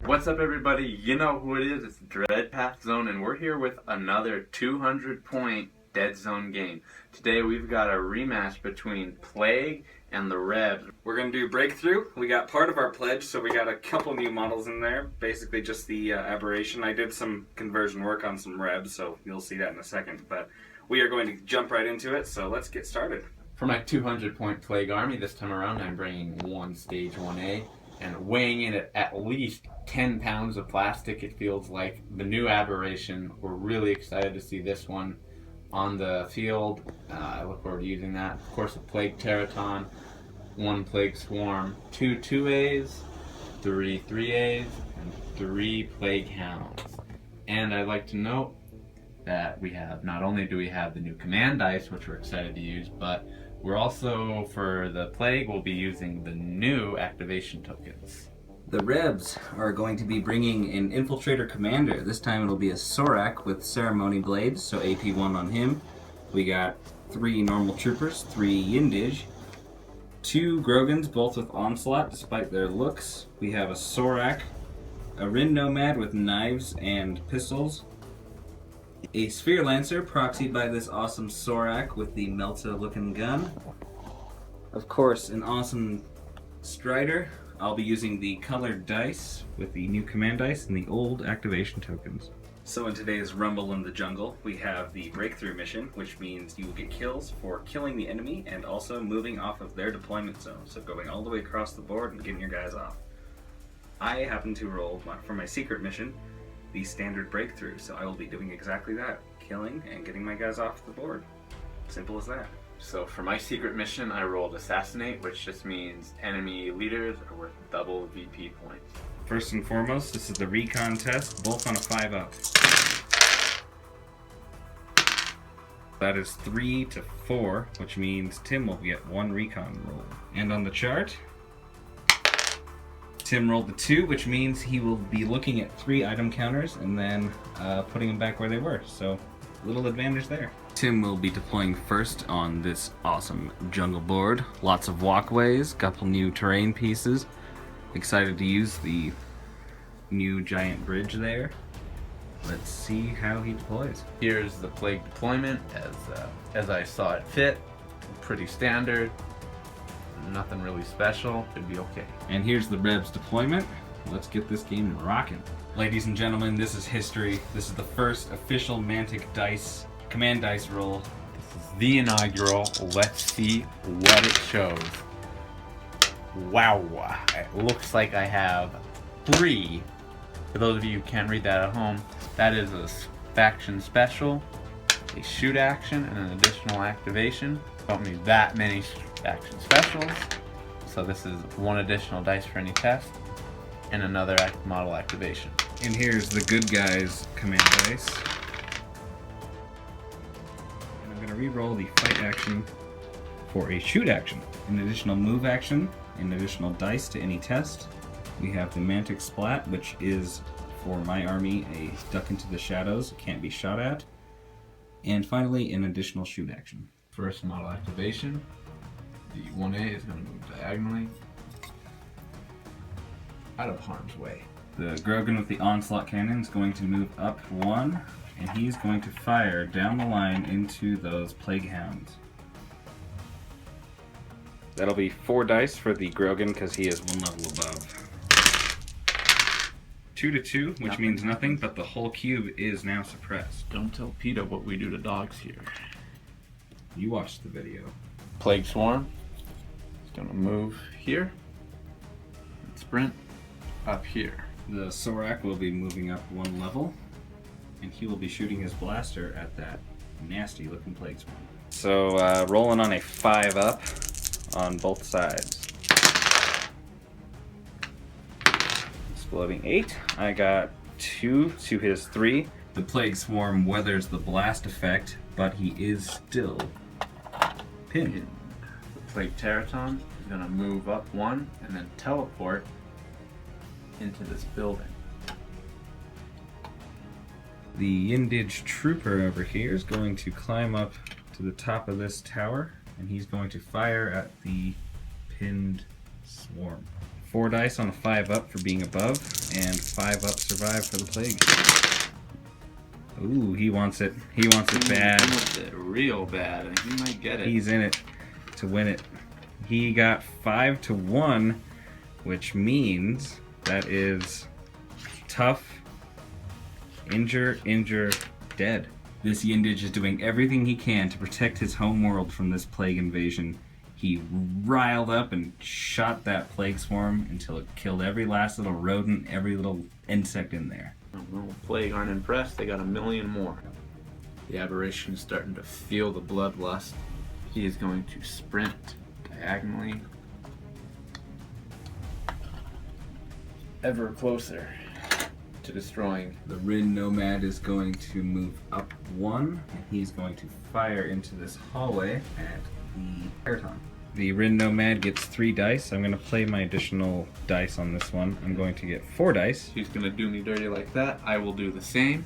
What's up, everybody? You know who it is. It's Deadzone, and we're here with another 200-point Deadzone game. Today we've got a rematch between Plague and the Rebs. We're going to do Breakthrough. We got part of our pledge, so we got a couple new models in there. Basically just the Aberration. I did some conversion work on some Rebs, so you'll see that in a second. But we are going to jump right into it, so let's get started. For my 200-point Plague army, this time around I'm bringing one Stage 1A. And weighing in at least 10 pounds of plastic, it feels like the new Aberration. We're really excited to see this one on the field. I look forward to using that. Of course, a Plague Teraton, one Plague Swarm, two 2As, three 3As, and three Plague Hounds. And I'd like to note that we have, not only do we have the new command dice, which we're excited to use, but we're also, for the Plague, we'll be using the new activation tokens. The Rebs are going to be bringing an Infiltrator Commander. This time it'll be a Sorak with Ceremony Blades, so AP1 on him. We got 3 normal troopers, 3 Yindij, 2 Grogans, both with Onslaught despite their looks. We have a Sorak, a Rin Nomad with knives and pistols, a Sphere Lancer proxied by this awesome Sorak with the Melta looking gun. Of course, an awesome Strider. I'll be using the colored dice with the new command dice and the old activation tokens. So in today's Rumble in the Jungle, we have the Breakthrough mission, which means you will get kills for killing the enemy and also moving off of their deployment zone. So going all the way across the board and getting your guys off. I happen to roll for my secret mission the standard Breakthrough, so I will be doing exactly that, killing and getting my guys off the board. Simple as that. So for my secret mission, I rolled Assassinate, which just means enemy leaders are worth double VP points. First and foremost, this is the recon test, both on a 5-up. That is 3 to 4, which means Tim will get 1 recon roll. And on the chart, Tim rolled the 2, which means he will be looking at 3 item counters and then putting them back where they were. So, little advantage there. Tim will be deploying first on this awesome jungle board. Lots of walkways, couple new terrain pieces. Excited to use the new giant bridge there. Let's see how he deploys. Here's the Plague deployment as I saw it fit. Pretty standard. Nothing really special. Should be okay. And here's the Rebs deployment. Let's get this game rocking. Ladies and gentlemen, this is history. This is the first official Mantic dice, command dice roll. This is the inaugural. Let's see what it shows. Wow. It looks like I have 3. For those of you who can't read that at home, that is a faction special, a shoot action, and an additional activation. Don't need that many action specials. So this is 1 additional dice for any test, and another model activation. And here's the good guys command dice. And I'm going to re-roll the fight action for a shoot action. An additional move action, an additional dice to any test. We have the Mantic Splat, which is, for my army, a duck into the shadows, can't be shot at. And finally, an additional shoot action. First model activation. The 1A is going to move diagonally out of harm's way. The Grogan with the Onslaught Cannon is going to move up 1, and he's going to fire down the line into those Plague Hounds. That'll be 4 dice for the Grogan because he is 1 level above. 2 to 2, which means nothing, but the whole cube is now suppressed. Don't tell PETA what we do to dogs here. You watched the video. Plague Swarm is going to move here and sprint up here. The Sorak will be moving up 1 level, and he will be shooting his blaster at that nasty looking Plague Swarm. So rolling on a 5-up on both sides. Exploding 8. I got 2 to his 3. The Plague Swarm weathers the blast effect, but he is still pinned. The Plague Teraton is going to move up 1 and then teleport into this building. The Yindij Trooper over here is going to climb up to the top of this tower, and he's going to fire at the pinned swarm. 4 dice on a 5-up for being above, and 5-up survive for the plague. Ooh, he wants it. He wants it bad. He wants it real bad, and he might get it. He's in it to win it. He got 5 to 1, which means that is tough, injure, dead. This Yindage is doing everything he can to protect his home world from this plague invasion. He riled up and shot that plague swarm until it killed every last little rodent, every little insect in there. The plague aren't impressed. They got a million more. The aberration is starting to feel the bloodlust. He is going to sprint diagonally, ever closer to destroying. The Rin Nomad is going to move up 1, and he's going to fire into this hallway at the Airton. The Rin Nomad gets 3 dice. I'm going to play my additional dice on this one. I'm going to get 4 dice. He's going to do me dirty like that. I will do the same.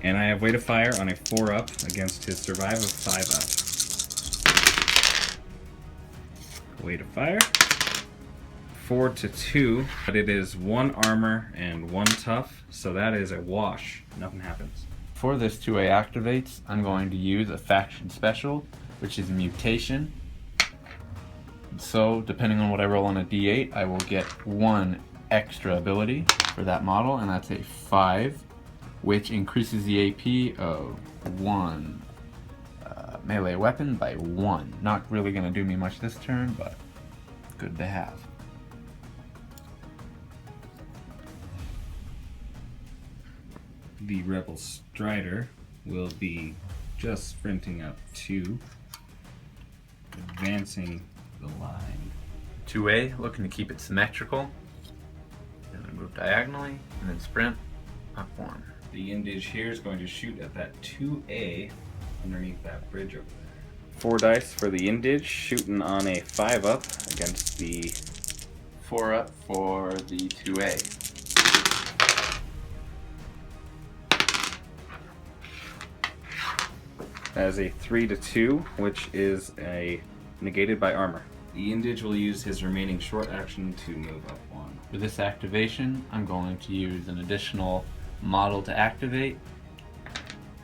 And I have way to fire on a 4-up against his survive of 5-up. Way to fire. 4 to 2, but it is 1 armor and 1 tough, so that is a wash. Nothing happens. Before this 2A activates, I'm going to use a faction special, which is mutation. So, depending on what I roll on a D8, I will get 1 extra ability for that model, and that's a 5, which increases the AP of 1 melee weapon by 1. Not really going to do me much this turn, but good to have. The Rebel Strider will be just sprinting up 2, advancing the line. 2A, looking to keep it symmetrical. And then move diagonally, and then sprint up 1. The Yindage here is going to shoot at that 2A underneath that bridge over there. 4 dice for the Yindage, shooting on a 5-up against the 4-up for the 2A. as a 3 to 2, which is a negated by armor. The Yindage will use his remaining short action to move up 1. For this activation, I'm going to use an additional model to activate,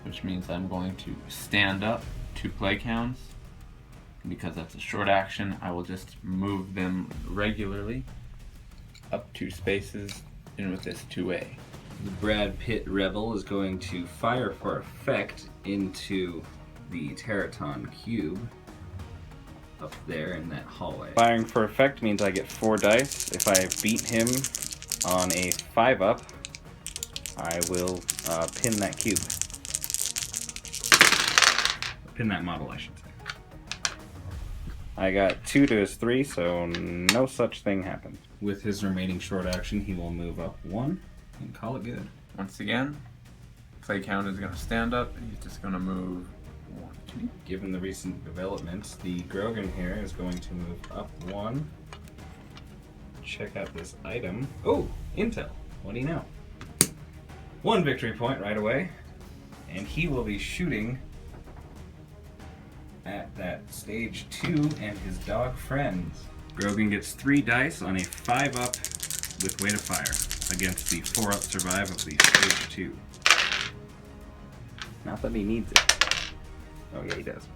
which means I'm going to stand up 2 plague hounds. Because that's a short action, I will just move them regularly up 2 spaces in with this 2A. The Brad Pitt Rebel is going to fire for effect into the Teraton cube up there in that hallway. Firing for effect means I get 4 dice. If I beat him on a 5-up, I will pin that cube. Pin that model, I should say. I got 2 to his 3, so no such thing happened. With his remaining short action, he will move up 1 and call it good. Once again, plague hound is going to stand up, and he's just going to move 1, 2. Given the recent developments, the Grogan here is going to move up 1. Check out this item. Oh, intel. What do you know? 1 victory point right away. And he will be shooting at that stage 2 and his dog friends. Grogan gets 3 dice on a 5-up with way to fire against the 4-up survive of the stage 2. Not that he needs it. Oh yeah, he does.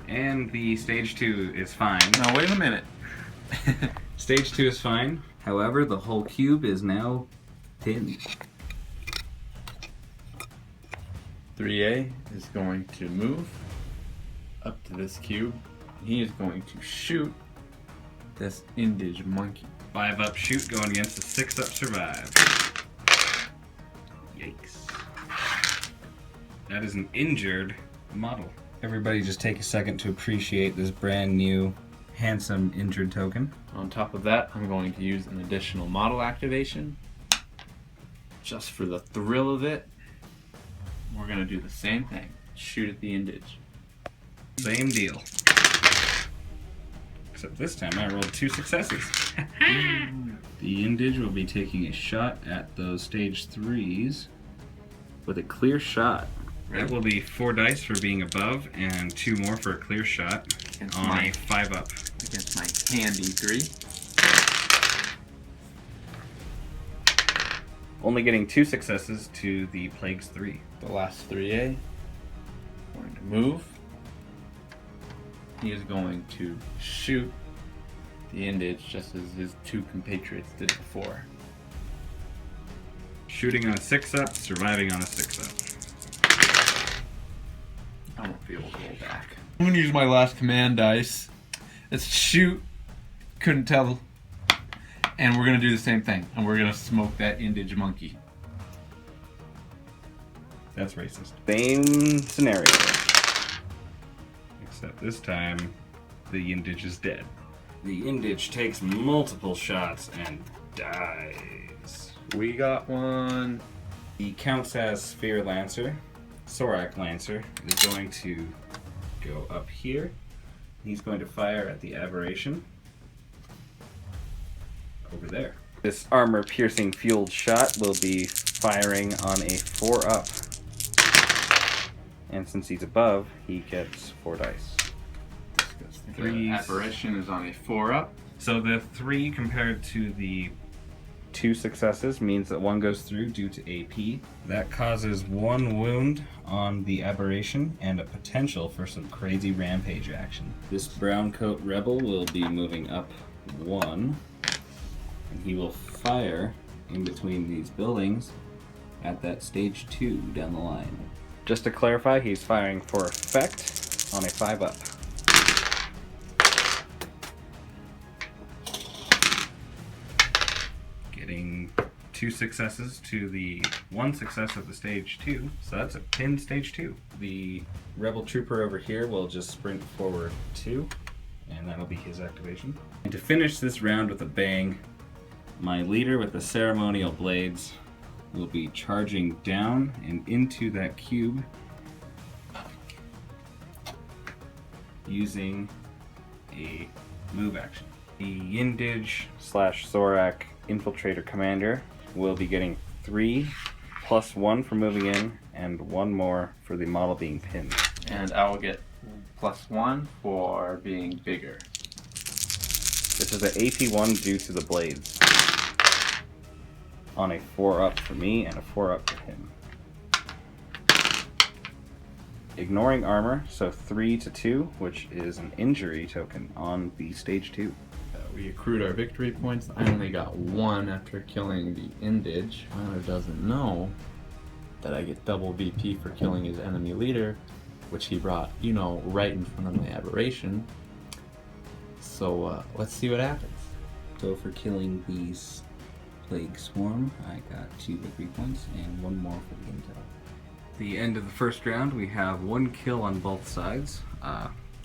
And the stage 2 is fine. Now wait a minute. Stage 2 is fine. However, the whole cube is now pinned. 3A is going to move up to this cube. He is going to shoot this Indige monkey. 5-up shoot going against the 6-up survive. Yikes. That is an injured model. Everybody just take a second to appreciate this brand new, handsome injured token. On top of that, I'm going to use an additional model activation. Just for the thrill of it, we're going to do the same thing. Shoot at the Indige. Same deal. Except this time I rolled 2 successes. The Indige will be taking a shot at those stage 3s with a clear shot. That will be 4 dice for being above and 2 more for a clear shot Against on my- a 5-up. Against my handy 3. Only getting 2 successes to the Plagues 3. The last 3A. Going to move. He is going to shoot the Indage just as his 2 compatriots did before. Shooting on a 6-up, surviving on a 6-up. I won't be able to roll back. I'm going to use my last command dice. Let's shoot. Couldn't tell. And we're going to do the same thing. And we're going to smoke that Indage monkey. That's racist. Same scenario. Except this time, the Indage is dead. The Indage takes multiple shots and dies. We got one. He counts as Sphere Lancer. Sorak Lancer is going to go up here. He's going to fire at the aberration over there. This armor-piercing fueled shot will be firing on a 4-up. And since he's above, he gets 4 dice. The aberration is on a 4-up. So the 3 compared to the 2 successes means that 1 goes through due to AP. That causes 1 wound on the aberration and a potential for some crazy rampage action. This brown coat rebel will be moving up 1, and he will fire in between these buildings at that stage 2 down the line. Just to clarify, he's firing for effect on a 5-up. Getting 2 successes to the 1 success of the stage 2, so that's a pinned stage 2. The rebel trooper over here will just sprint forward 2, and that'll be his activation. And to finish this round with a bang, my leader with the ceremonial blades will be charging down and into that cube using a move action. The Yindage / Sorak Infiltrator Commander will be getting 3 plus 1 for moving in and 1 more for the model being pinned. And I will get +1 for being bigger. This is an AP1 due to the blades. On a 4-up for me and a 4-up for him. Ignoring armor, so 3 to 2, which is an injury token on the stage 2. We accrued our victory points. I only got 1 after killing the Indage. Tyler doesn't know that I get double BP for killing his enemy leader, which he brought, right in front of my aberration. So let's see what happens. So for killing these Plague Swarm, I got 2 victory points and 1 more for the intel. At the end of the first round, we have 1 kill on both sides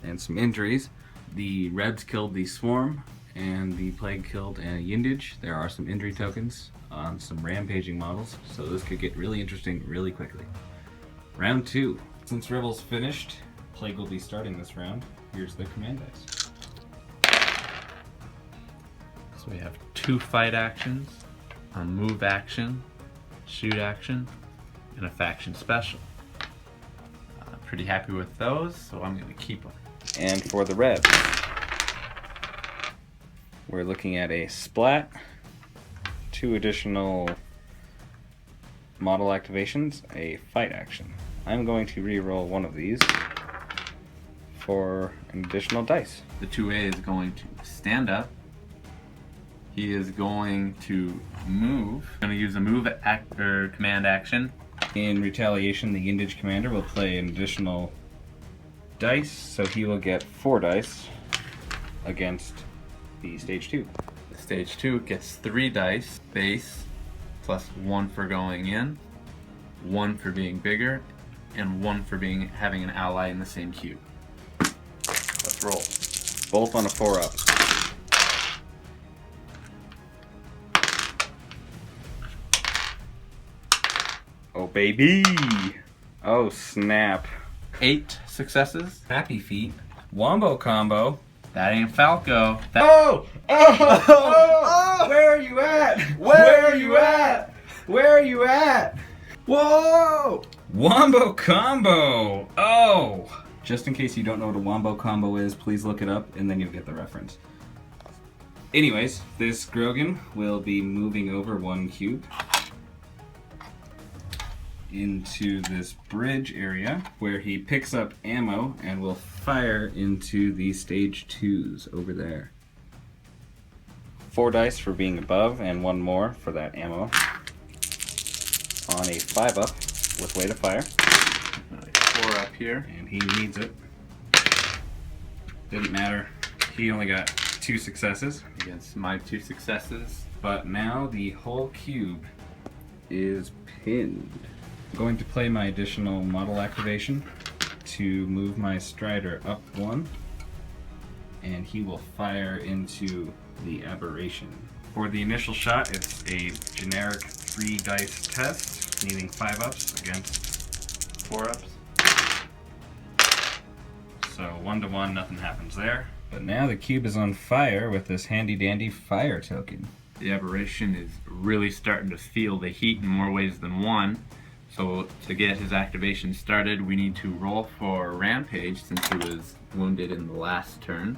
and some injuries. The Rebs killed the Swarm and the Plague killed a Yindage. There are some injury tokens on some rampaging models, so this could get really interesting really quickly. Round 2. Since Rebels finished, Plague will be starting this round. Here's the command dice. So we have 2 fight actions, a move action, shoot action, and a faction special. Pretty happy with those, so I'm going to keep them. And for the Rebs, we're looking at a splat, 2 additional model activations, a fight action. I'm going to re-roll 1 of these for an additional dice. The 2A is going to stand up. He is going to move. Going to use a move or command action. In retaliation, the Yindage commander will play an additional dice, so he will get 4 dice against the stage 2. The stage 2 gets 3 dice base, plus 1 for going in, 1 for being bigger, and 1 for having an ally in the same cube. Let's roll. Both on a 4-up. Oh baby! Oh snap. 8 successes. Happy feet. Wombo combo. That ain't Falco. Oh! Where are you at? Where are you at? Where are you at? Whoa! Wombo combo! Oh! Just in case you don't know what a wombo combo is, please look it up and then you'll get the reference. Anyways, this Grogan will be moving over 1 cube into this bridge area where he picks up ammo and will fire into the stage 2s over there. 4 dice for being above and 1 more for that ammo. On a 5-up with way to fire. 4 up here. And he needs it. Didn't matter. He only got 2 successes. Against my 2 successes. But now the whole cube is pinned. I'm going to play my additional model activation to move my Strider up 1. And he will fire into the aberration. For the initial shot, it's a generic 3 dice test, needing 5 ups against 4 ups. So 1 to 1, nothing happens there. But now the cube is on fire with this handy dandy fire token. The aberration is really starting to feel the heat in more ways than one. So to get his activation started, we need to roll for Rampage since he was wounded in the last turn.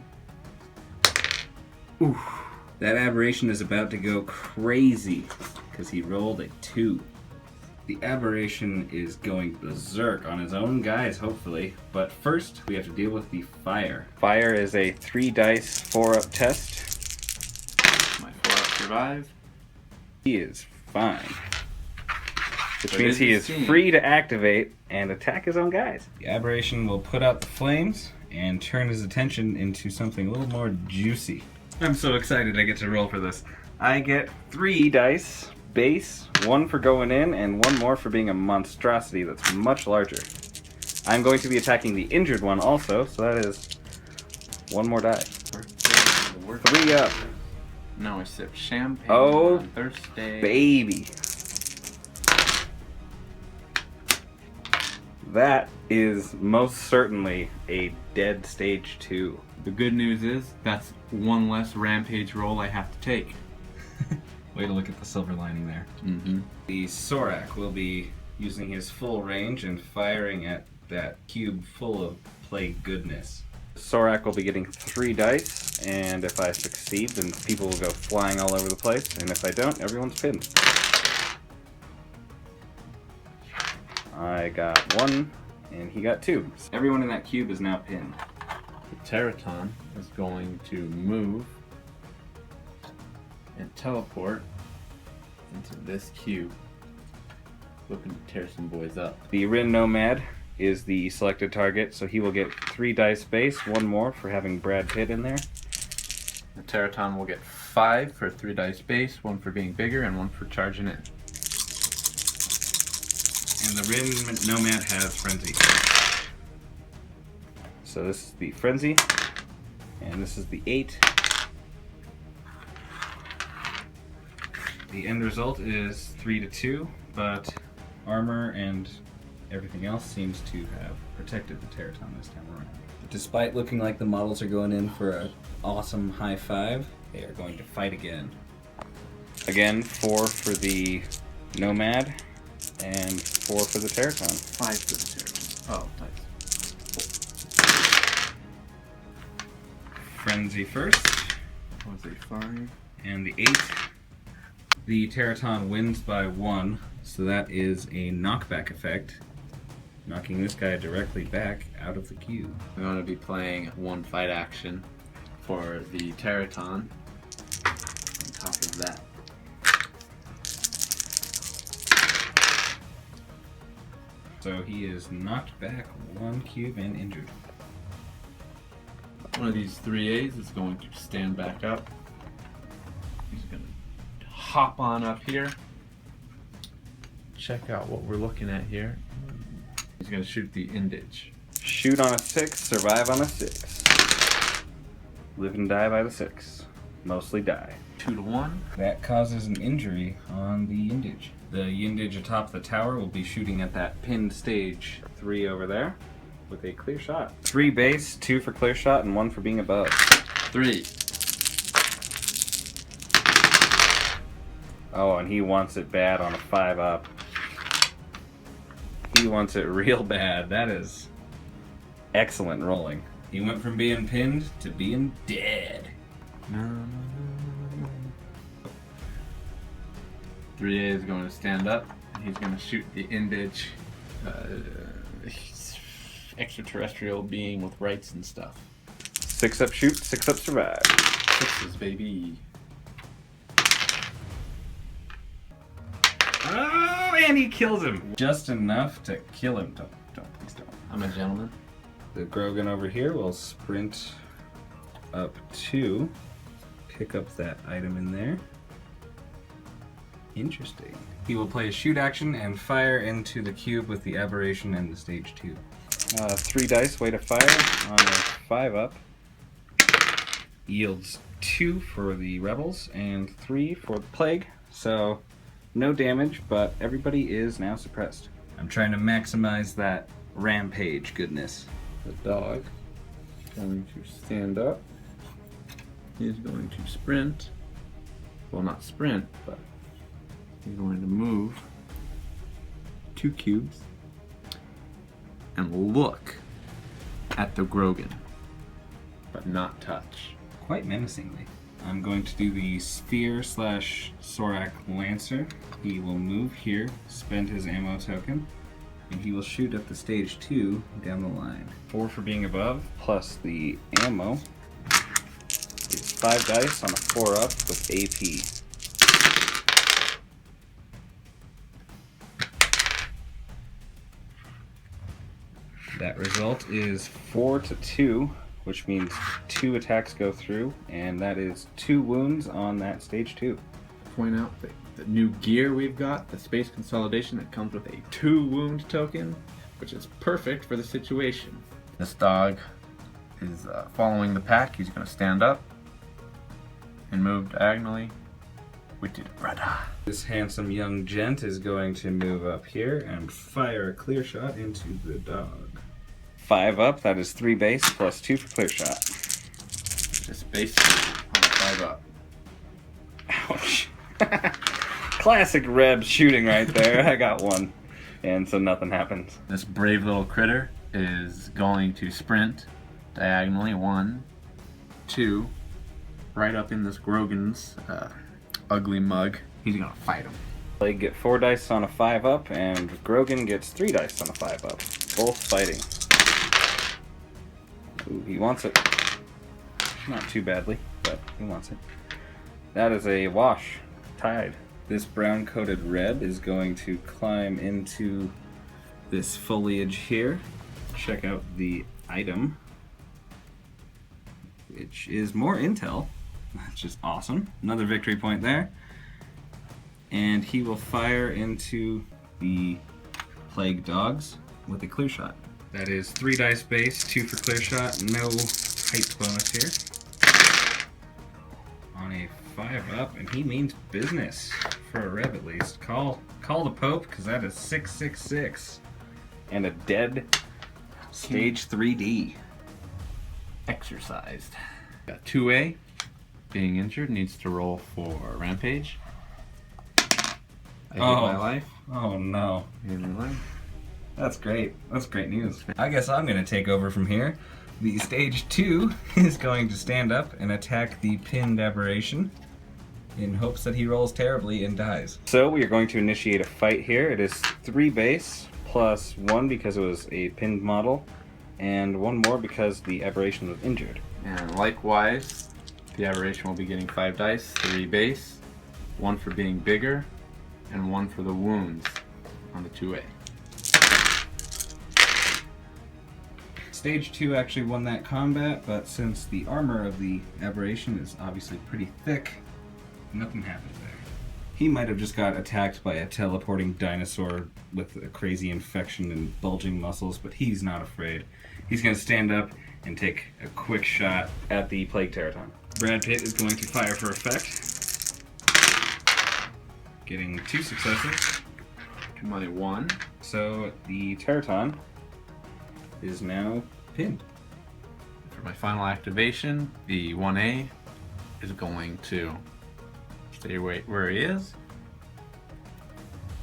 Oof. That aberration is about to go crazy because he rolled a 2. The aberration is going berserk on his own guys, hopefully. But first, we have to deal with the fire. Fire is a 3 dice 4-up test. My 4-up survive. He is fine. Which But means he is seen. free to activate and attack his own guys. The aberration will put out the flames and turn his attention into something a little more juicy. I'm so excited I get to roll for this. I get 3 dice, base, 1 for going in, and 1 more for being a monstrosity that's much larger. I'm going to be attacking the injured one also, so that is 1 more die. 3 up. Now I sip champagne Oh, on Thursday. Baby. That is most certainly a dead stage 2. The good news is that's 1 less Rampage roll I have to take. Way to look at the silver lining there. Mm-hmm. The Sorak will be using his full range and firing at that cube full of plague goodness. Sorak will be getting 3 dice, and if I succeed, then people will go flying all over the place, and if I don't, everyone's pinned. I got 1, and he got 2. So everyone in that cube is now pinned. The Teraton is going to move and teleport into this cube, looking to tear some boys up. The Rin Nomad is the selected target, so he will get 3 dice base, 1 more for having Brad Pitt in there. The Teraton will get 5 for 3 dice base, 1 for being bigger, and 1 for charging in. And the Rin Nomad has Frenzy. So this is the Frenzy, and this is the 8. The end result is 3 to 2, but armor and everything else seems to have protected the Teraton this time around. Despite looking like the models are going in for an awesome high 5, they are going to fight again. Again, 4 for the Nomad, and 4 for the Teraton. 5 for the Teraton. Oh, nice. Frenzy first, What was a 5? and the 8. The Teraton wins by 1, so that is a knockback effect, knocking this guy directly back out of the cube. I'm going to be playing 1 fight action for the Teraton on top of that. So he is knocked back 1 cube and injured. One of these 3As is going to stand back up. He's going to hop on up here. Check out what we're looking at here. He's going to shoot the Indage. Shoot on a 6, survive on a 6. Live and die by the 6. Mostly die. 2 to 1. That causes an injury on the Yindage. The Yindage atop the tower will be shooting at that pinned stage 3 over there with a clear shot. 3 base, 2 for clear shot, and 1 for being above. 3. Oh, and he wants it bad on a 5 up. He wants it real bad. That is excellent rolling. He went from being pinned to being dead. 3A is going to stand up, and he's going to shoot the Indage extraterrestrial being with rights and stuff. 6 up shoot, 6 up survive. 6s, baby. Oh, and he kills him. Just enough to kill him. Please don't. I'm a gentleman. The Grogan over here will sprint up to pick up that item in there. Interesting. He will play a shoot action and fire into the cube with the aberration and the stage 2. 3 dice, way to fire on a 5 up. Yields 2 for the rebels and 3 for the plague. So no damage, but everybody is now suppressed. I'm trying to maximize that rampage goodness. The dog is going to stand up. He's going to sprint. Well, not sprint, but he's going to move 2 cubes and look at the Grogan, but not touch. Quite menacingly. I'm going to do the Sphere / Sorak Lancer. He will move here, spend his ammo token, and he will shoot at the stage 2 down the line. 4 for being above, plus the ammo is 5 dice on a 4 up with AP. That result is 4 to 2, which means 2 attacks go through, and that is 2 wounds on that stage 2. Point out that the new gear we've got, the space consolidation that comes with a 2 wound token, which is perfect for the situation. This dog is following the pack. He's going to stand up and move diagonally with it, brother. This handsome young gent is going to move up here and fire a clear shot into the dog. 5 up, that is 3 base plus 2 for clear shot. Just basically on a 5 up. Ouch. Classic Rebs shooting right there. I got 1. And so nothing happens. This brave little critter is going to sprint diagonally 1, 2, right up in this Grogan's ugly mug. He's gonna fight him. They get 4 dice on a 5 up, and Grogan gets 3 dice on a 5 up. Both fighting. Ooh, he wants it. Not too badly, but he wants it. That is a wash. Tied. This brown-coated Reb is going to climb into this foliage here. Check out the item, which is more intel. That's just awesome. Another victory point there. And he will fire into the plague dogs with a clear shot. That is 3 dice base, 2 for clear shot, no height bonus here. On a 5 up, and he means business for a Reb at least. Call the Pope, because that is 666. And a dead stage 3D. Exercised. Got 2A being injured, needs to roll for Rampage. I hate my life. Oh no. I hate my life. That's great. That's great news. I guess I'm going to take over from here. The stage 2 is going to stand up and attack the pinned aberration in hopes that he rolls terribly and dies. So we are going to initiate a fight here. It is 3 base plus 1 because it was a pinned model, and 1 more because the aberration was injured. And likewise, the aberration will be getting 5 dice, 3 base, 1 for being bigger, and 1 for the wounds on the 2A. Stage 2 actually won that combat, but since the armor of the aberration is obviously pretty thick, nothing happened there. He might have just got attacked by a teleporting dinosaur with a crazy infection and bulging muscles, but he's not afraid. He's going to stand up and take a quick shot at the Plague Teraton. Brad Pitt is going to fire for effect, getting 2 successes. Money 1. So the Teraton is now pinned. For my final activation, the 1A is going to stay where he is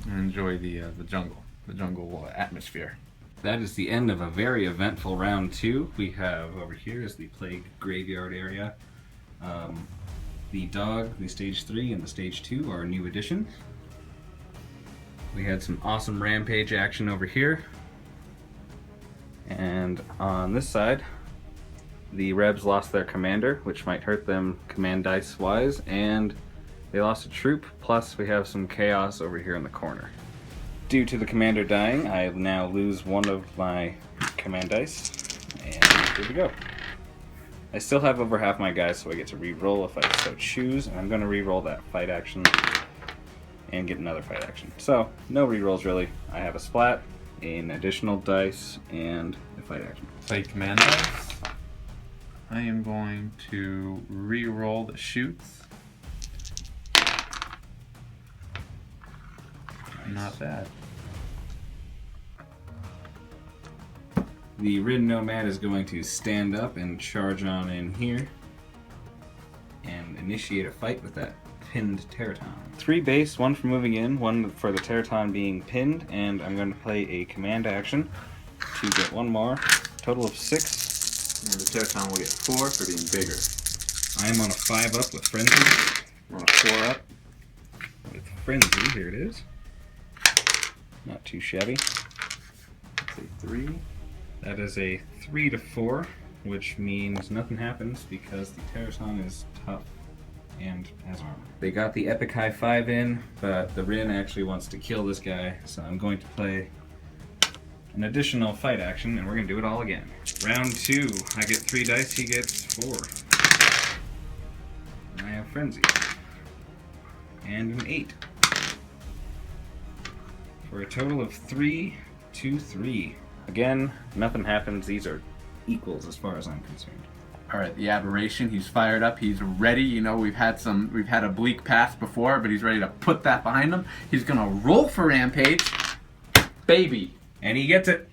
and enjoy the jungle. the jungle atmosphere. That is the end of a very eventful round 2. We have over here is the plague graveyard area. The dog, the stage 3, and the stage 2 are new additions. We had some awesome rampage action over here. And on this side, the Rebs lost their commander, which might hurt them command dice wise, and they lost a troop, plus we have some chaos over here in the corner. Due to the commander dying, I now lose one of my command dice, and here we go. I still have over half my guys, so I get to re-roll if I so choose, and I'm going to re-roll that fight action and get another fight action. So, no re-rolls really. I have a splat, an additional dice, and a fight action. Play command dice. I am going to re-roll the shoots. Not bad. The Rid Nomad is going to stand up and charge on in here and initiate a fight with that pinned Teraton. 3 base, 1 for moving in, 1 for the Teraton being pinned, and I'm going to play a command action to get 1 more. Total of 6. And the Teraton will get 4 for being bigger. I am on a 5 up with Frenzy. On a 4 up. With Frenzy, here it is. Not too shabby. Let's say 3. That is a 3 to 4, which means nothing happens because the Teraton is tough and has armor. They got the Epic High 5 in, but the Rin actually wants to kill this guy, so I'm going to play an additional fight action, and we're going to do it all again. Round 2, I get 3 dice, he gets 4. And I have Frenzy. And an 8. For a total of 3 to 3. Again, nothing happens. These are equals as far as I'm concerned. All right, the aberration. He's fired up. He's ready. You know, we've had a bleak past before, but he's ready to put that behind him. He's gonna roll for rampage, baby, And he gets it.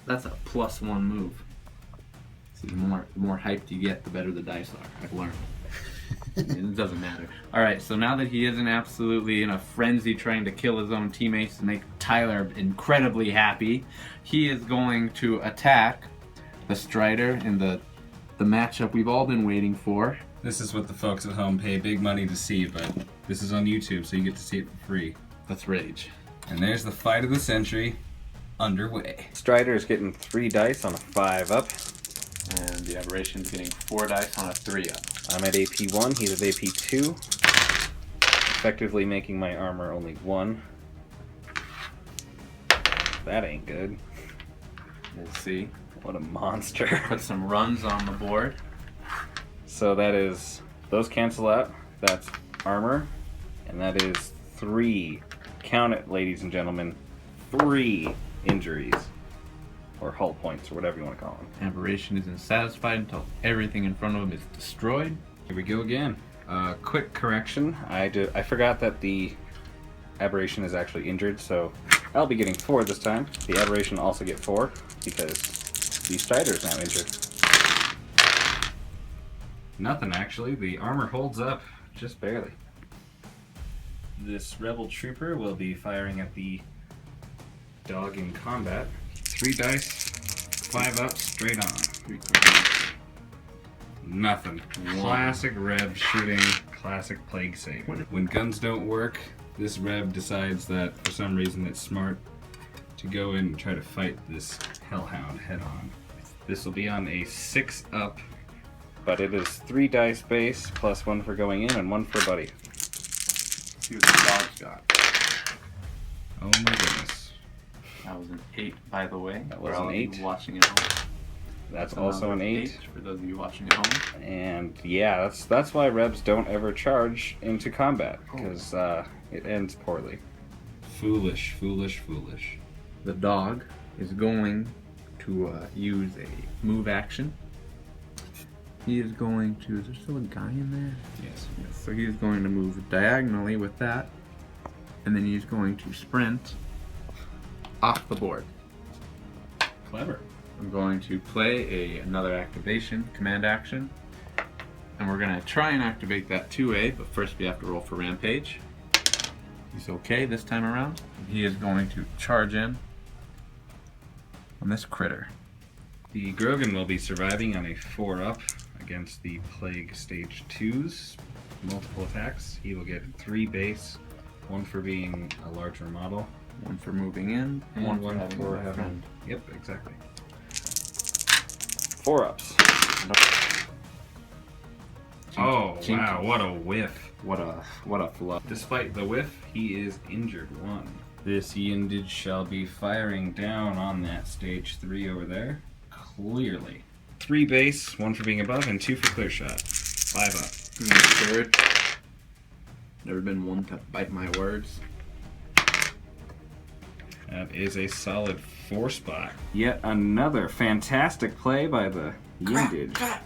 That's a +1 move. See, the more hyped you get, the better the dice are. I've learned. It doesn't matter. All right, so now that he isn't absolutely in a frenzy trying to kill his own teammates to make Tyler incredibly happy, he is going to attack the Strider in the matchup we've all been waiting for. This is what the folks at home pay big money to see, but this is on YouTube, so you get to see it for free. Let's rage. And there's the fight of the century underway. Strider is getting 3 dice on a 5 up. And the aberration's getting 4 dice on a 3 up. I'm at AP 1, he's at AP 2. Effectively making my armor only 1. That ain't good. We'll see. What a monster. Put some runs on the board. So that is, those cancel out. That's armor. And that is 3. Count it, ladies and gentlemen. 3 injuries. Or hull points, or whatever you want to call them. Aberration isn't satisfied until everything in front of him is destroyed. Here we go again. Quick correction. I forgot that the aberration is actually injured, so I'll be getting 4 this time. The aberration also get 4 because the Strider is now injured. Nothing actually. The armor holds up just barely. This rebel trooper will be firing at the dog in combat. 3 dice, 5 up, straight on. Nothing. Classic Reb shooting, classic plague save. When guns don't work, this Reb decides that for some reason it's smart to go in and try to fight this Hellhound head on. This will be on a 6 up, but it is 3 dice base, plus 1 for going in and 1 for buddy. See what the dog's got. Oh my goodness. That was an 8, by the way. That was for all an of you 8. watching at home. That's also an 8. For those of you watching at home. And yeah, that's why Rebs don't ever charge into combat, because it ends poorly. Foolish, foolish, foolish. The dog is going to use a move action. He is going to... Is there still a guy in there? Yes. Yes. So he's going to move diagonally with that. And then he's going to sprint off the board. Clever. I'm going to play another activation, command action. And we're going to try and activate that 2A, but first we have to roll for Rampage. He's okay this time around. He is going to charge in on this critter. The Grogan will be surviving on a 4-up against the Plague Stage 2's multiple attacks. He will get 3 base, 1 for being a larger model, 1 for moving in, and and 1 having for a having. friend. Yep, exactly. 4-ups. Oh, Jinky. wow, what a whiff. What a fluff. Despite the whiff, he is injured 1. This Yindage shall be firing down on that stage 3 over there. Clearly. 3 base, 1 for being above, and 2 for clear shot. 5 up. Third. Never been one to bite my words. That is a solid 4 spot. Yet another fantastic play by the Yindage.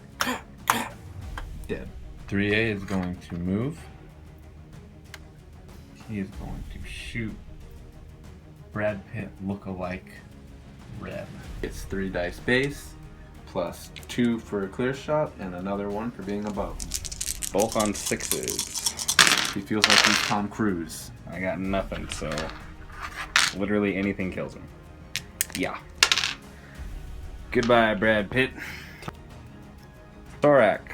Dead. 3A is going to move. He is going to shoot Brad Pitt look-alike Reb. It's 3 dice base, plus 2 for a clear shot, and another 1 for being above. Both on 6s. He feels like he's Tom Cruise. I got nothing, so literally anything kills him. Yeah. Goodbye, Brad Pitt. Thorak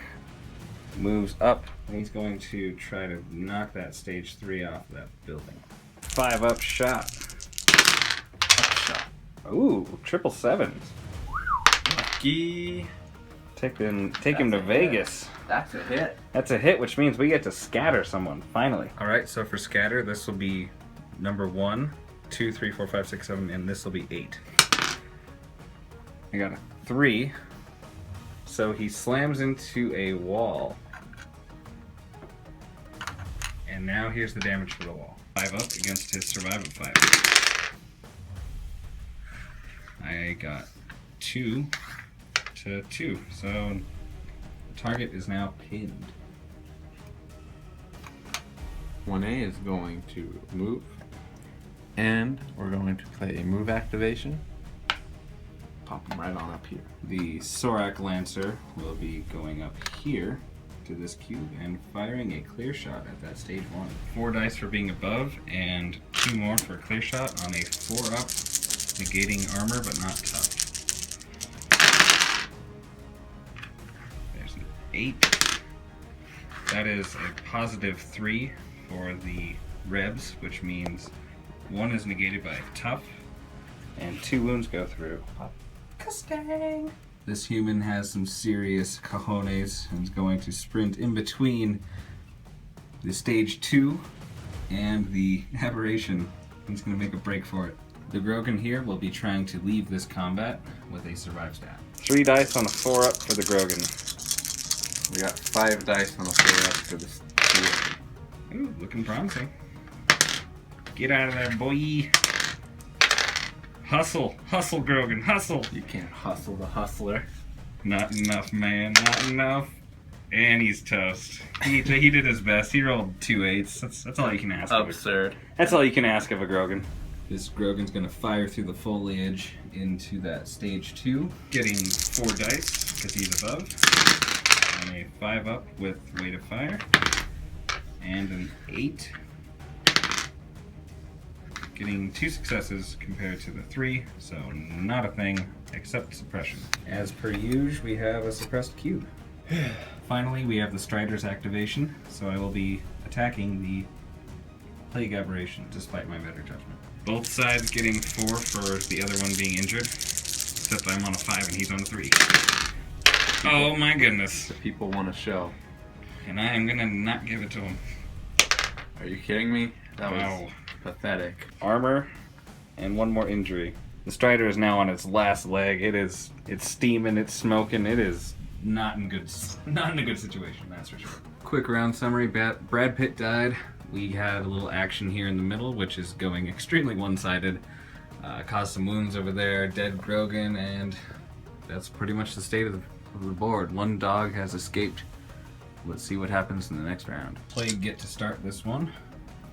moves up. He's going to try to knock that stage 3 off that building. 5-up shot. Shot. Ooh, 777s. Lucky. Take him That's to a Vegas. That's a hit. That's a hit, which means we get to scatter someone, finally. Alright, so for scatter, this will be number 1, 2, 3, 4, 5, 6, 7, and this will be 8. I got a 3. So he slams into a wall. And now here's the damage for the wall. 5 up against his survival 5. I got 2 to 2. So the target is now pinned. 1A is going to move. And we're going to play a move activation. Pop him right on up here. The Sorak Lancer will be going up here to this cube and firing a clear shot at that stage 1. 4 dice for being above, and 2 more for a clear shot on a 4-up, negating armor but not tough. There's an 8. That is a positive 3 for the Rebs, which means 1 is negated by tough, and 2 wounds go through. This human has some serious cojones and is going to sprint in between the stage 2 and the aberration. He's going to make a break for it. The Grogan here will be trying to leave this combat with a survive stat. 3 dice on a 4-up for the Grogan. We got 5 dice on the 4 up for this. Ooh, looking promising. Get out of there, boy. Hustle, hustle, Grogan, hustle. You can't hustle the hustler. Not enough, man, not enough. And he's toast. He did his best. He rolled 2 8s. That's all you can ask. Absurd. That's all you can ask of a Grogan. This Grogan's going to fire through the foliage into that stage 2. Getting 4 dice because he's above, and a 5-up with weight of fire, and an 8. Getting 2 successes compared to the 3, so not a thing except suppression. As per usual, we have a suppressed cube. Finally, we have the Strider's activation, so I will be attacking the Plague Aberration despite my better judgment. Both sides getting 4 for the other one being injured, except I'm on a 5 and he's on a 3. Oh my goodness. The people want to show. And I am gonna not give it to him. Are you kidding me? That Wow. was pathetic. Armor and 1 more injury. The Strider is now on its last leg. It's steaming, it's smoking. It is not in a good situation, that's for sure. Quick round summary. Brad Pitt died. We had a little action here in the middle, which is going extremely one-sided. Caused some wounds over there, dead Grogan, and that's pretty much the state of the board. 1 dog has escaped. Let's see what happens in the next round. Plague get to start this one.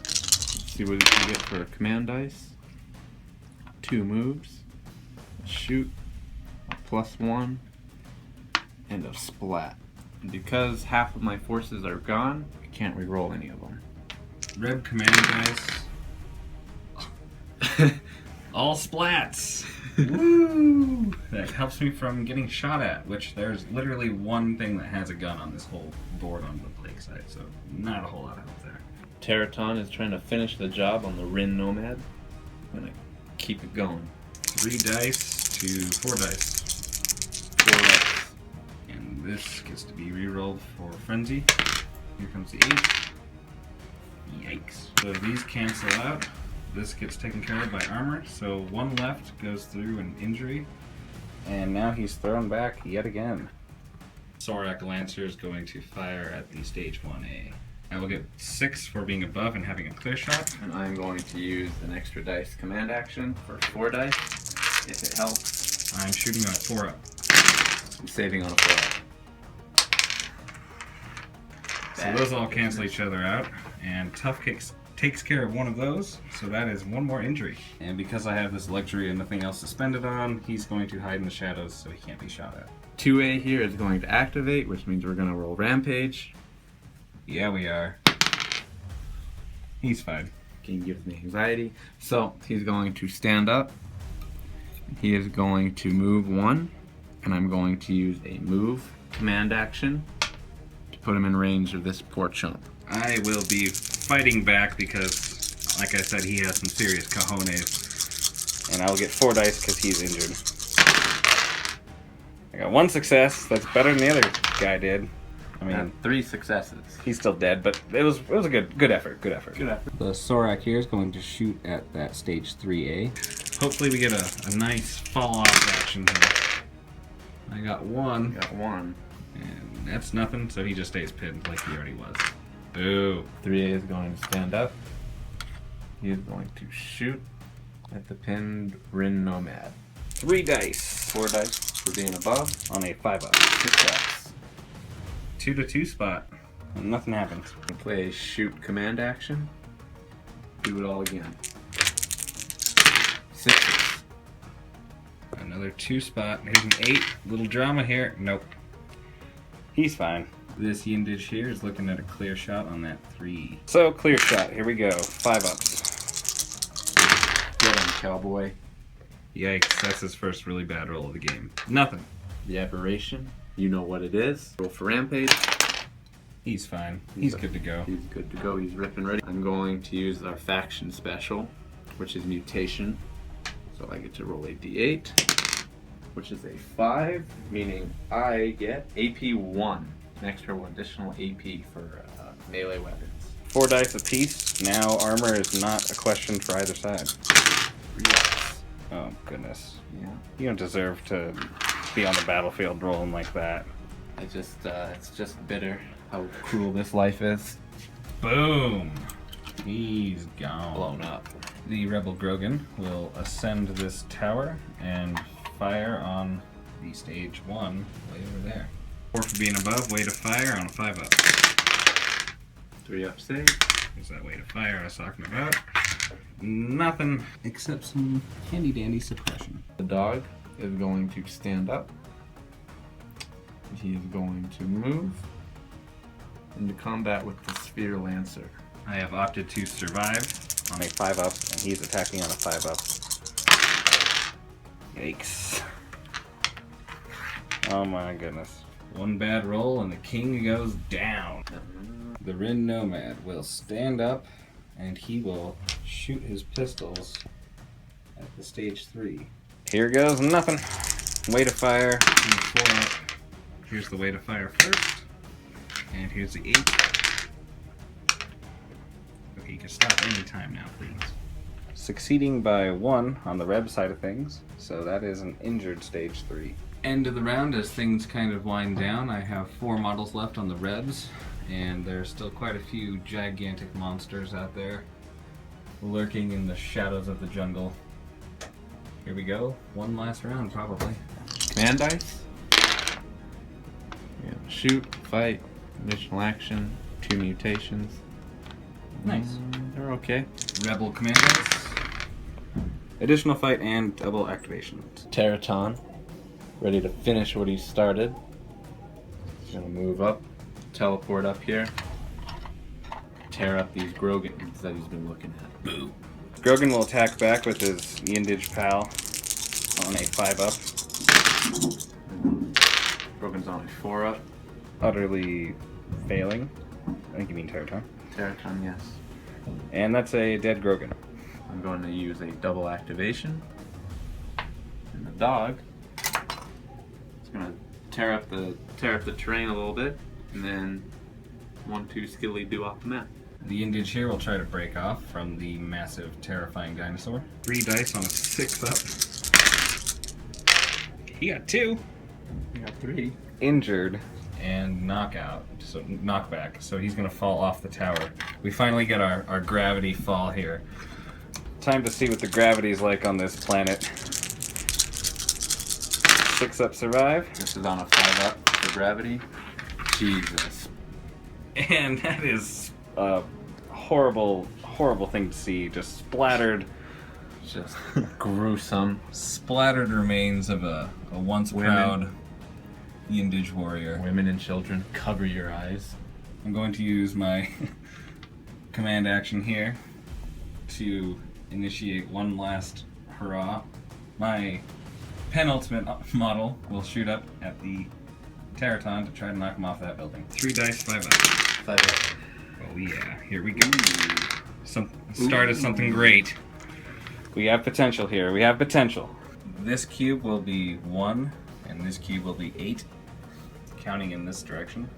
See what you can get for a command dice. 2 moves, a shoot, a +1, and a splat. And because half of my forces are gone, I can't re-roll any of them. Reb command dice All splats! Woo! That helps me from getting shot at, which there's literally one thing that has a gun on this whole board on the plague side, so not a whole lot of help there. Teraton is trying to finish the job on the Rin Nomad. I'm gonna keep it going. 3 dice to 4 dice. 4 dice. And this gets to be rerolled for Frenzy. Here comes the 8. Yikes. So these cancel out. This gets taken care of by armor, so 1 left goes through an injury. And now he's thrown back yet again. Sorak Lancer is going to fire at the stage 1A. I will get 6 for being above and having a clear shot. And I'm going to use an extra dice command action for 4 dice, if it helps. I'm shooting on a 4 up. I'm saving on a 4 up. So those all cancel each other out, and Tough Kicks takes care of one of those, so that is 1 more injury. And because I have this luxury and nothing else to spend it on, he's going to hide in the shadows so he can't be shot at. 2A here is going to activate, which means we're going to roll Rampage. Yeah, we are. He's fine. Game gives me anxiety. So he's going to stand up. He is going to move 1, and I'm going to use a move command action to put him in range of this poor chump. I will be fighting back because, like I said, he has some serious cojones. And I'll get 4 dice because he's injured. I got 1 success. That's better than the other guy did. I mean, And 3 successes. he's still dead, but it was a good effort. Good effort. Good effort. The Sorak here is going to shoot at that stage 3A. Hopefully we get a nice fall off action here. I got 1, Got 1. and that's nothing, so he just stays pinned like he already was. Boo. 3A is going to stand up. He is going to shoot at the pinned Rin Nomad. 3 dice 4 dice for being above. on a 5 up. Success. 2 to 2 spot. And nothing happens. We'll play a shoot command action. Do it all again. 6. Another 2 spot. Here's an 8. Little drama here. Nope. He's fine. This Yindish here is looking at a clear shot on that 3. So, clear shot. Here we go. 5 ups. Get him, cowboy. Yikes. That's his first really bad roll of the game. Nothing. The aberration. You know what it is. Roll for Rampage. He's fine. He's good to go. He's good to go. He's ripping ready. I'm going to use our faction special, which is mutation. So I get to roll a d8, which is a 5, meaning I get AP 1. An extra 1 additional AP for melee weapons. 4 dice apiece. Now armor is not a question for either side. Yes. Oh, goodness. Yeah. You don't deserve to be on the battlefield rolling like that. It's just bitter how cruel this life is. Boom! He's gone. Blown up. The Rebel Grogan will ascend this tower and fire on the stage 1 way over there. 4 for being above, way to fire on a 5 up. 3 up save. Here's that way to fire I was talking about. Nothing except some handy dandy suppression. The dog is going to stand up. He is going to move into combat with the Sphere Lancer. I have opted to survive on a 5 up, and he's attacking on a 5 up. Yikes. Oh my goodness. 1 bad roll and the king goes down. The Rin Nomad will stand up and he will shoot his pistols at the stage 3. Here goes nothing. Way to fire. And 4 up. Here's the way to fire first. And here's the 8. Okay, you can stop any time now, please. Succeeding by 1 on the Reb side of things. So that is an injured stage 3. End of the round as things kind of wind down. I have 4 models left on the Rebs, and there's still quite a few gigantic monsters out there lurking in the shadows of the jungle. Here we go. 1 last round, probably. Command dice. Yeah, shoot, fight, additional action, 2 mutations. Nice. They're okay. Rebel command dice. Additional fight and double activation. Teraton, ready to finish what he started. He's gonna move up, teleport up here, tear up these Grogans that he's been looking at. Boo. Grogan will attack back with his Yindage pal on a 5-up. Brogan's on a 4-up. Utterly failing. I think you mean Terraton. Terraton, yes. And that's a dead Grogan. I'm going to use a double activation. And the dog is going to tear up the terrain a little bit, and then 1-2 skilly do off the map. The Yindage here will try to break off from the massive, terrifying dinosaur. 3 dice on a 6-up. He got 2. I got 3. Injured. And knockout, so knockback. So he's gonna fall off the tower. We finally get our gravity fall here. Time to see what the gravity's like on this planet. 6-up survive. This is on a 5-up for gravity. Jesus. And that is a horrible, horrible thing to see. Just splattered. Just gruesome. Splattered remains of a once Women. proud Yindage warrior. Women and children, cover your eyes. I'm going to use my command action here to initiate one last hurrah. My penultimate model will shoot up at the Terraton to try to knock him off that building. 3 dice, 5 up. 5-up. Oh yeah, here we go. Start of something great. We have potential here. We have potential. This cube will be 1, and this cube will be 8, counting in this direction.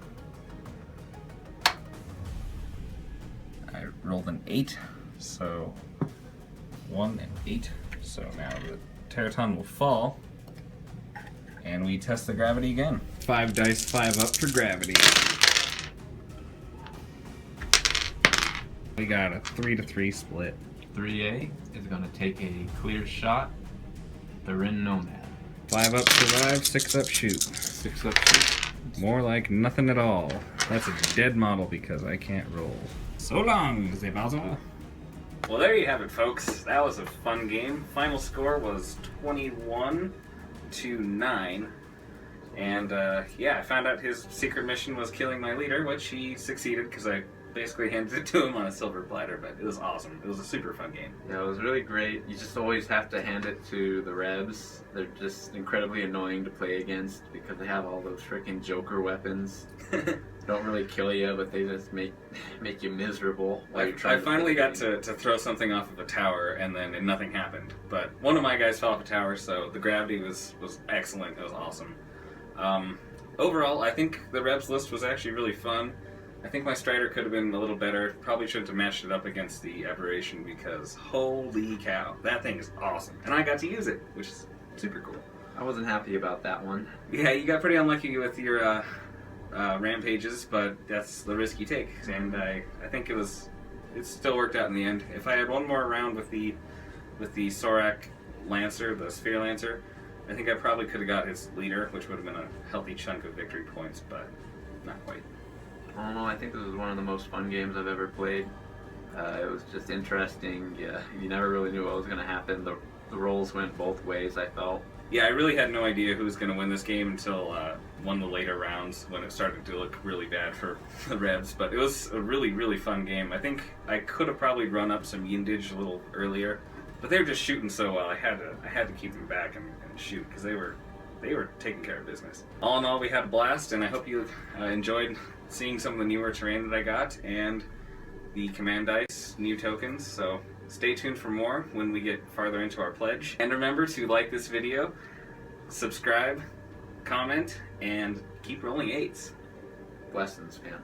I rolled an 8, so 1 and 8. So now the Terraton will fall, and we test the gravity again. 5 dice, 5 up for gravity. We got a 3-3 split. 3A is going to take a clear shot. The Rin Nomad. 5 up survive, 6 up shoot. 6-up shoot. More like nothing at all. That's a dead model because I can't roll. So long, Deadzone. Well, there you have it, folks. That was a fun game. Final score was 21-9. And yeah, I found out his secret mission was killing my leader, which he succeeded because I basically handed it to him on a silver platter, but it was awesome. It was a super fun game. Yeah, it was really great. You just always have to hand it to the Rebs. They're just incredibly annoying to play against because they have all those freaking Joker weapons. Don't really kill you, but they just make you miserable. I finally got to throw something off of a tower, and then nothing happened. But one of my guys fell off a tower, so the gravity was excellent. It was awesome. Overall, I think the Rebs list was actually really fun. I think my Strider could have been a little better. Probably shouldn't have matched it up against the Aberration because holy cow, that thing is awesome. And I got to use it, which is super cool. I wasn't happy about that one. Yeah, you got pretty unlucky with your rampages, but that's the risk you take. And I think it still worked out in the end. If I had one more round with the Sorak Lancer, the Sphere Lancer, I think I probably could have got his leader, which would have been a healthy chunk of victory points, but not quite. I don't know, I think this was one of the most fun games I've ever played. It was just interesting. Yeah, you never really knew what was going to happen. The rolls went both ways, I felt. Yeah, I really had no idea who was going to win this game until one of the later rounds when it started to look really bad for the Rebs. But it was a really, really fun game. I think I could have probably run up some Yindage a little earlier, but they were just shooting so well. I had to keep them back and shoot because they were taking care of business. All in all, we had a blast, and I hope you enjoyed seeing some of the newer terrain that I got and the command dice new tokens. So stay tuned for more when we get farther into our pledge. And remember to like this video, subscribe, comment, and keep rolling 8s. Blessings, man.